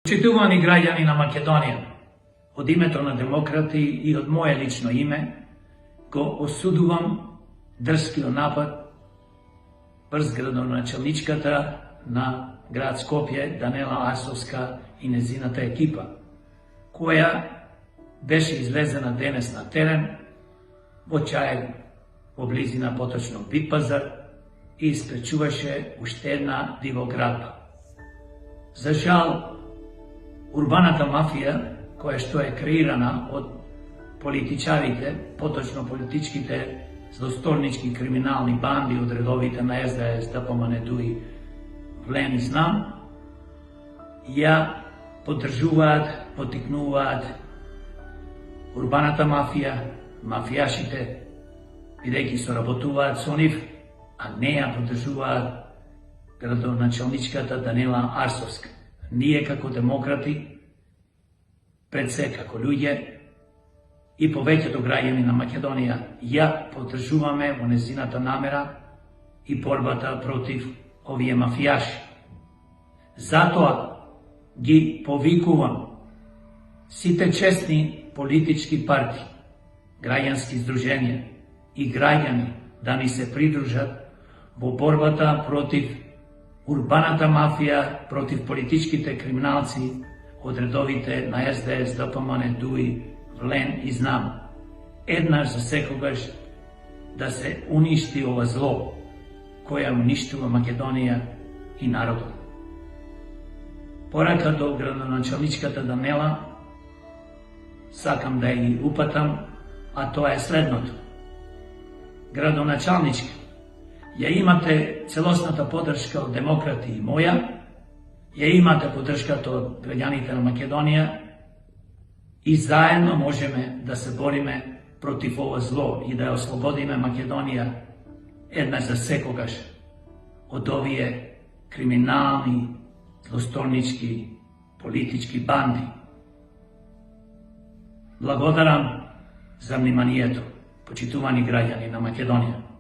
Почитувани граѓани на Македонија, од името на демократи и од моje лично име, го осудувам дрскиот напад врз градоначалничката на град Скопје, Данела Арсовска и незината екипа, која беше излезена денес на терен во Чаев, во близина поточно Бит пазар, и испречуваше уште една дивоградба. За жал, урбаната мафија, која што е креирана од политичарите, поточно политичките злосторнички криминални банди од редовите на СДС, ДПМН, ДУИ, ВЛЕН и ЗНАМ, ја поддржуваат, поттикнуваат урбаната мафија, мафијашите, бидејќи соработуваат со нив, а не ја поддржуваат градоначалничката Данела Арсовска. Ние како демократи, пред се како луѓе и повеќето граѓани на Македонија ја поддржуваме во незината намера и борбата против овие мафијаши. Затоа ги повикувам сите честни политички партии, граѓански здруженија и граѓани да ни се придружат во борбата против урбаната мафија, против политичките криминалци од редовите на СДС, ДПМН, ДУИ, ВЛЕН и ЗНАМ. Еднаш за секогаш да се уништи ова зло, која уништува Македонија и народот. Порака до градоначалничката Данела сакам да ја упатам, а тоа е следното. Градоначалничка, ја имате целосната поддршка од демократи и моја, ја имате поддршката од граѓаните на Македонија и заедно можеме да се бориме против ова зло и да ја ослободиме Македонија еднаш за секогаш од овие криминални, злосторнички, политички банди. Благодарам за вниманието, почитувани граѓани на Македонија.